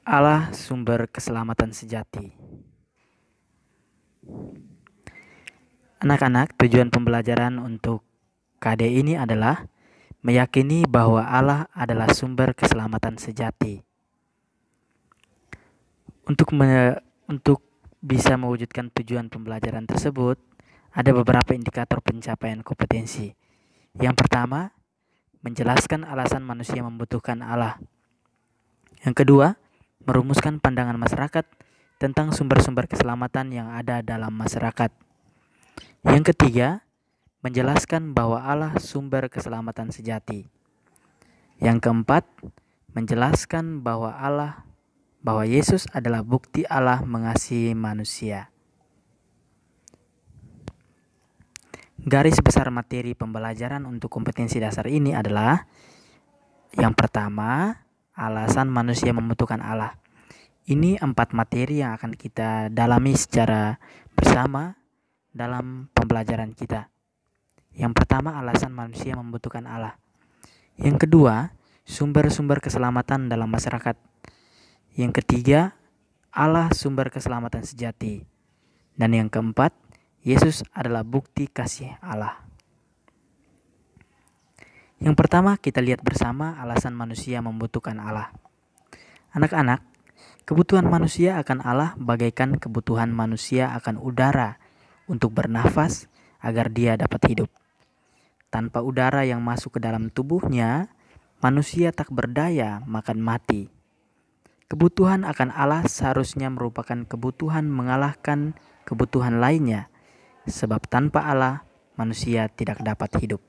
Allah sumber keselamatan sejati. Anak-anak, tujuan pembelajaran untuk KD ini adalah meyakini bahwa Allah adalah sumber keselamatan sejati. Untuk bisa mewujudkan tujuan pembelajaran tersebut, ada beberapa indikator pencapaian kompetensi. Yang pertama, menjelaskan alasan manusia membutuhkan Allah. Yang kedua, merumuskan pandangan masyarakat tentang sumber-sumber keselamatan yang ada dalam masyarakat. Yang ketiga, menjelaskan bahwa Allah sumber keselamatan sejati. Yang keempat, menjelaskan bahwa Yesus adalah bukti Allah mengasihi manusia. Garis besar materi pembelajaran untuk kompetensi dasar ini adalah: yang pertama, alasan manusia membutuhkan Allah. Ini 4 materi yang akan kita dalami secara bersama dalam pembelajaran kita. Yang pertama, alasan manusia membutuhkan Allah. Yang kedua, sumber-sumber keselamatan dalam masyarakat. Yang ketiga, Allah sumber keselamatan sejati. Dan yang keempat, Yesus adalah bukti kasih Allah. Yang pertama, kita lihat bersama alasan manusia membutuhkan Allah. Anak-anak, kebutuhan manusia akan Allah bagaikan kebutuhan manusia akan udara untuk bernafas agar dia dapat hidup. Tanpa udara yang masuk ke dalam tubuhnya, manusia tak berdaya, makan mati. Kebutuhan akan Allah seharusnya merupakan kebutuhan mengalahkan kebutuhan lainnya, sebab tanpa Allah, manusia tidak dapat hidup.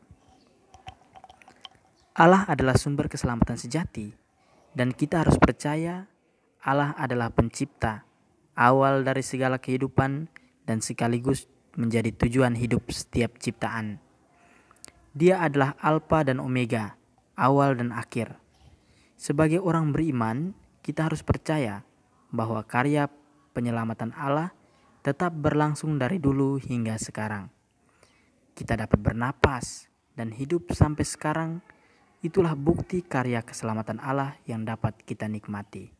Allah adalah sumber keselamatan sejati, dan kita harus percaya Allah adalah pencipta, awal dari segala kehidupan, dan sekaligus menjadi tujuan hidup setiap ciptaan. Dia adalah Alfa dan Omega, awal dan akhir. Sebagai orang beriman, kita harus percaya bahwa karya penyelamatan Allah tetap berlangsung dari dulu hingga sekarang. Kita dapat bernapas dan hidup sampai sekarang. Itulah bukti karya keselamatan Allah yang dapat kita nikmati.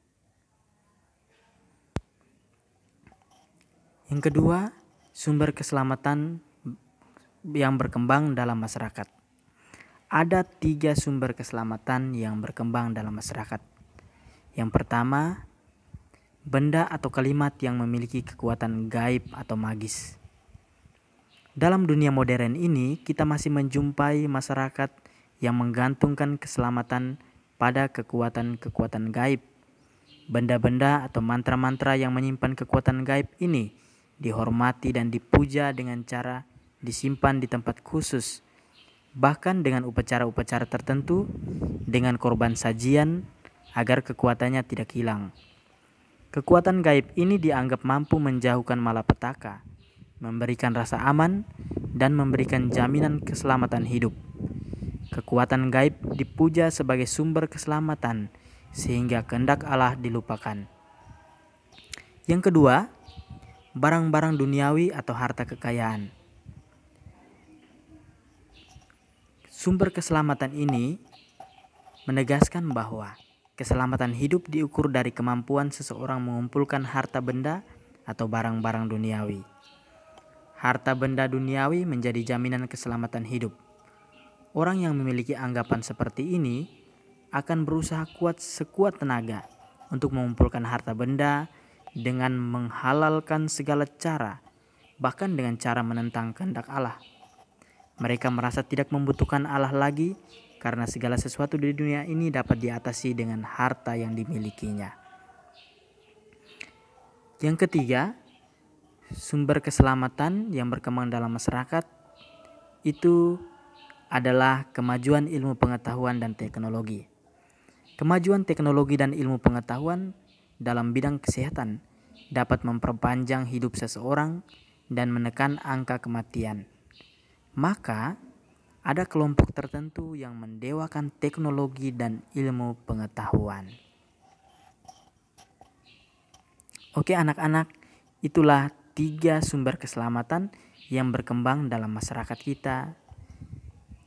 Yang kedua, sumber keselamatan yang berkembang dalam masyarakat. Ada 3 sumber keselamatan yang berkembang dalam masyarakat. Yang pertama, benda atau kalimat yang memiliki kekuatan gaib atau magis. Dalam dunia modern ini, kita masih menjumpai masyarakat yang menggantungkan keselamatan pada kekuatan-kekuatan gaib. Benda-benda atau mantra-mantra yang menyimpan kekuatan gaib ini dihormati dan dipuja dengan cara disimpan di tempat khusus, bahkan dengan upacara-upacara tertentu, dengan korban sajian agar kekuatannya tidak hilang. Kekuatan gaib ini dianggap mampu menjauhkan malapetaka, memberikan rasa aman, dan memberikan jaminan keselamatan hidup. Kekuatan gaib dipuja sebagai sumber keselamatan sehingga kehendak Allah dilupakan. Yang kedua, barang-barang duniawi atau harta kekayaan. Sumber keselamatan ini menegaskan bahwa keselamatan hidup diukur dari kemampuan seseorang mengumpulkan harta benda atau barang-barang duniawi. Harta benda duniawi menjadi jaminan keselamatan hidup. Orang yang memiliki anggapan seperti ini akan berusaha sekuat tenaga untuk mengumpulkan harta benda dengan menghalalkan segala cara, bahkan dengan cara menentang kehendak Allah. Mereka merasa tidak membutuhkan Allah lagi karena segala sesuatu di dunia ini dapat diatasi dengan harta yang dimilikinya. Yang ketiga, sumber keselamatan yang berkembang dalam masyarakat itu adalah kemajuan ilmu pengetahuan dan teknologi. Kemajuan teknologi dan ilmu pengetahuan dalam bidang kesehatan dapat memperpanjang hidup seseorang dan menekan angka kematian. Maka, ada kelompok tertentu yang mendewakan teknologi dan ilmu pengetahuan. Oke anak-anak, itulah 3 sumber keselamatan yang berkembang dalam masyarakat kita.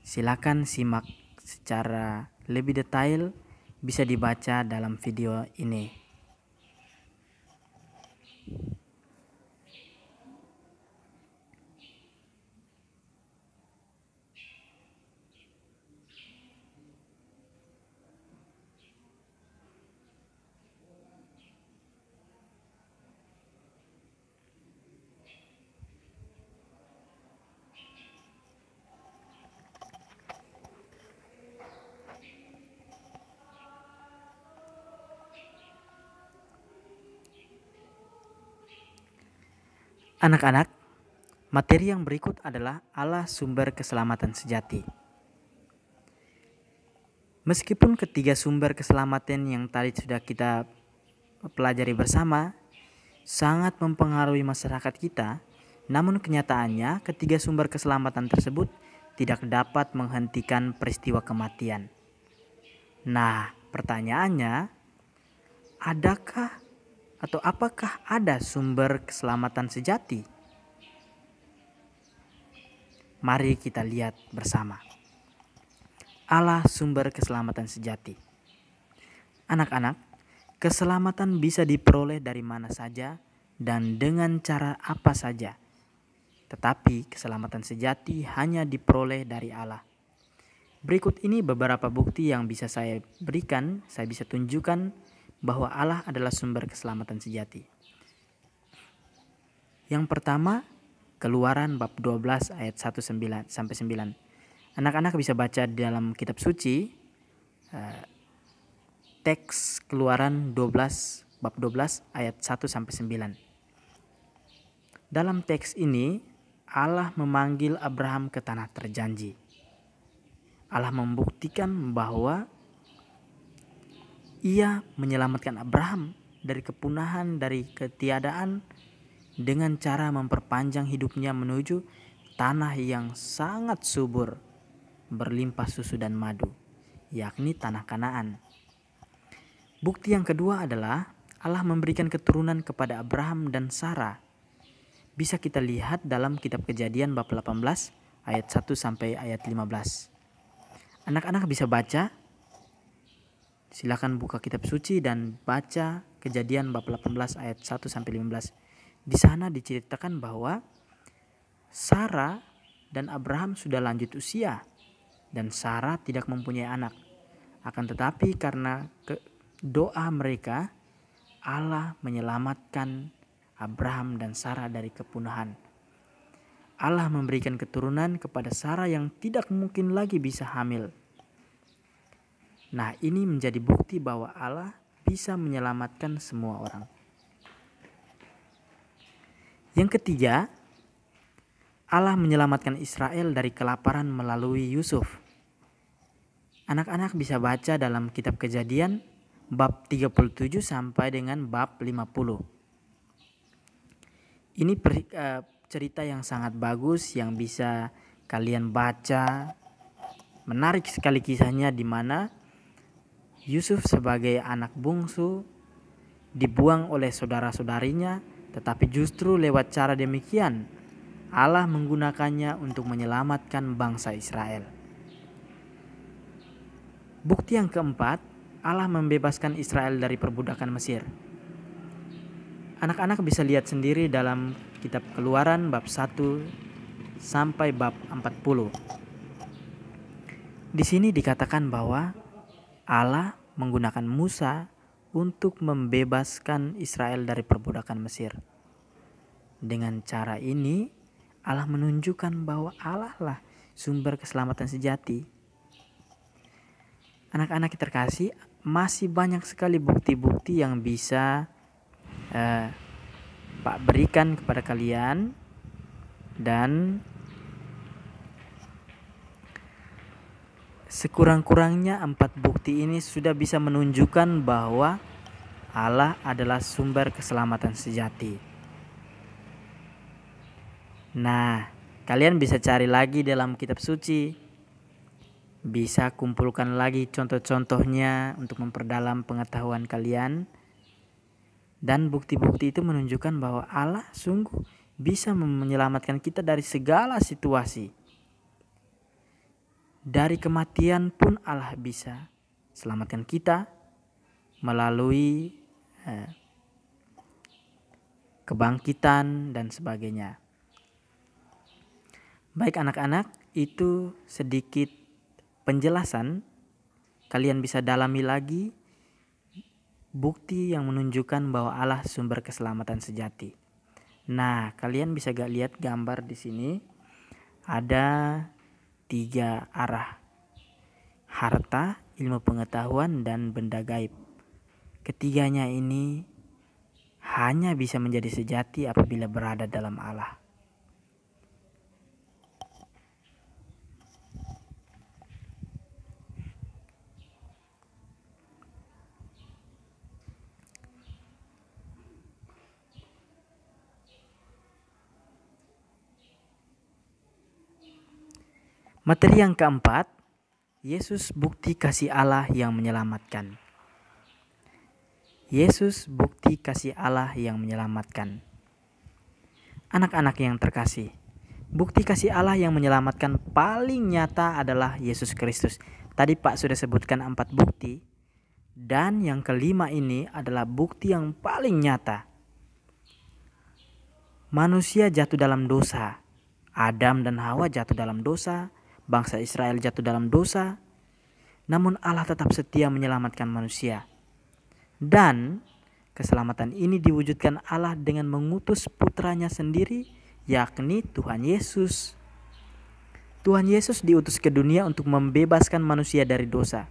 Silakan simak secara lebih detail bisa dibaca dalam video ini. Anak-anak, materi yang berikut adalah Allah sumber keselamatan sejati. Meskipun ketiga sumber keselamatan yang tadi sudah kita pelajari bersama sangat mempengaruhi masyarakat kita, namun kenyataannya ketiga sumber keselamatan tersebut tidak dapat menghentikan peristiwa kematian. Nah, pertanyaannya, adakah atau apakah ada sumber keselamatan sejati? Mari kita lihat bersama. Allah sumber keselamatan sejati. Anak-anak, keselamatan bisa diperoleh dari mana saja dan dengan cara apa saja. Tetapi keselamatan sejati hanya diperoleh dari Allah. Berikut ini beberapa bukti yang bisa saya berikan, saya bisa tunjukkan bahwa Allah adalah sumber keselamatan sejati. Yang pertama, Keluaran bab 12 ayat 1 sampai 9. Anak-anak bisa baca dalam kitab suci teks Keluaran 12 bab 12 ayat 1 sampai 9. Dalam teks ini Allah memanggil Abraham ke tanah terjanji. Allah membuktikan bahwa Ia menyelamatkan Abraham dari kepunahan, dari ketiadaan dengan cara memperpanjang hidupnya menuju tanah yang sangat subur, berlimpah susu dan madu, yakni tanah Kanaan. Bukti yang kedua adalah Allah memberikan keturunan kepada Abraham dan Sarah. Bisa kita lihat dalam kitab Kejadian bab 18 ayat 1 sampai ayat 15. Anak-anak bisa baca. Silakan buka kitab suci dan baca Kejadian bab 18 ayat 1 sampai 15. Di sana diceritakan bahwa Sarah dan Abraham sudah lanjut usia dan Sarah tidak mempunyai anak. Akan tetapi karena doa mereka, Allah menyelamatkan Abraham dan Sarah dari kepunahan. Allah memberikan keturunan kepada Sarah yang tidak mungkin lagi bisa hamil. Nah, ini menjadi bukti bahwa Allah bisa menyelamatkan semua orang. Yang ketiga, Allah menyelamatkan Israel dari kelaparan melalui Yusuf. Anak-anak bisa baca dalam kitab Kejadian bab 37 sampai dengan bab 50. Ini cerita yang sangat bagus yang bisa kalian baca. Menarik sekali kisahnya, di mana Yusuf sebagai anak bungsu dibuang oleh saudara-saudarinya, tetapi justru lewat cara demikian Allah menggunakannya untuk menyelamatkan bangsa Israel. Bukti yang keempat, Allah membebaskan Israel dari perbudakan Mesir. Anak-anak bisa lihat sendiri dalam kitab Keluaran bab 1 sampai bab 40. Di sini dikatakan bahwa Allah menggunakan Musa untuk membebaskan Israel dari perbudakan Mesir. Dengan cara ini, Allah menunjukkan bahwa Allah lah sumber keselamatan sejati. Anak-anak terkasih, masih banyak sekali bukti-bukti yang bisa Pak berikan kepada kalian, dan sekurang-kurangnya 4 bukti ini sudah bisa menunjukkan bahwa Allah adalah sumber keselamatan sejati. Nah, kalian bisa cari lagi dalam kitab suci. Bisa kumpulkan lagi contoh-contohnya untuk memperdalam pengetahuan kalian. Dan bukti-bukti itu menunjukkan bahwa Allah sungguh bisa menyelamatkan kita dari segala situasi. Dari kematian pun Allah bisa selamatkan kita melalui kebangkitan dan sebagainya. Baik anak-anak, itu sedikit penjelasan. Kalian bisa dalami lagi bukti yang menunjukkan bahwa Allah sumber keselamatan sejati. Nah, kalian bisa gak lihat gambar di sini? Ada 3 arah: harta, ilmu pengetahuan, dan benda gaib. Ketiganya ini hanya bisa menjadi sejati apabila berada dalam Allah. Materi yang keempat, Yesus bukti kasih Allah yang menyelamatkan. Yesus bukti kasih Allah yang menyelamatkan. Anak-anak yang terkasih, bukti kasih Allah yang menyelamatkan paling nyata adalah Yesus Kristus. Tadi Pak sudah sebutkan 4 bukti, dan yang kelima ini adalah bukti yang paling nyata. Manusia jatuh dalam dosa. Adam dan Hawa jatuh dalam dosa. Bangsa Israel jatuh dalam dosa, namun Allah tetap setia menyelamatkan manusia. Dan keselamatan ini diwujudkan Allah dengan mengutus putranya sendiri, yakni Tuhan Yesus. Tuhan Yesus diutus ke dunia untuk membebaskan manusia dari dosa.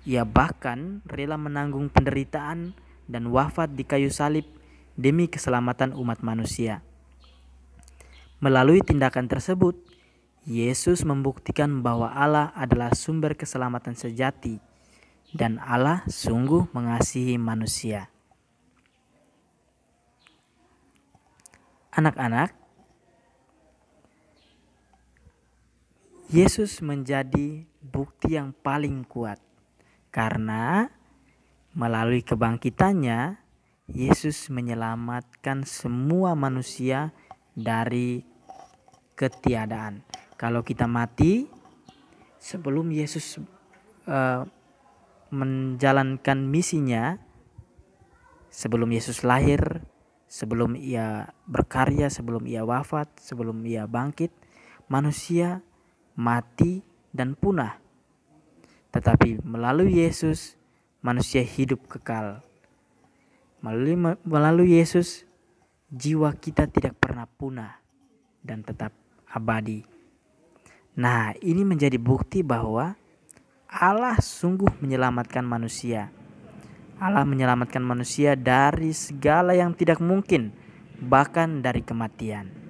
Ia bahkan rela menanggung penderitaan dan wafat di kayu salib demi keselamatan umat manusia. Melalui tindakan tersebut, Yesus membuktikan bahwa Allah adalah sumber keselamatan sejati dan Allah sungguh mengasihi manusia. Anak-anak, Yesus menjadi bukti yang paling kuat karena melalui kebangkitannya, Yesus menyelamatkan semua manusia dari ketiadaan. Kalau kita mati sebelum Yesus menjalankan misinya, sebelum Yesus lahir, sebelum ia berkarya, sebelum ia wafat, sebelum ia bangkit, manusia mati dan punah. Tetapi melalui Yesus, manusia hidup kekal. Melalui Yesus, jiwa kita tidak pernah punah dan tetap abadi. Nah, ini menjadi bukti bahwa Allah sungguh menyelamatkan manusia. Allah menyelamatkan manusia dari segala yang tidak mungkin, bahkan dari kematian.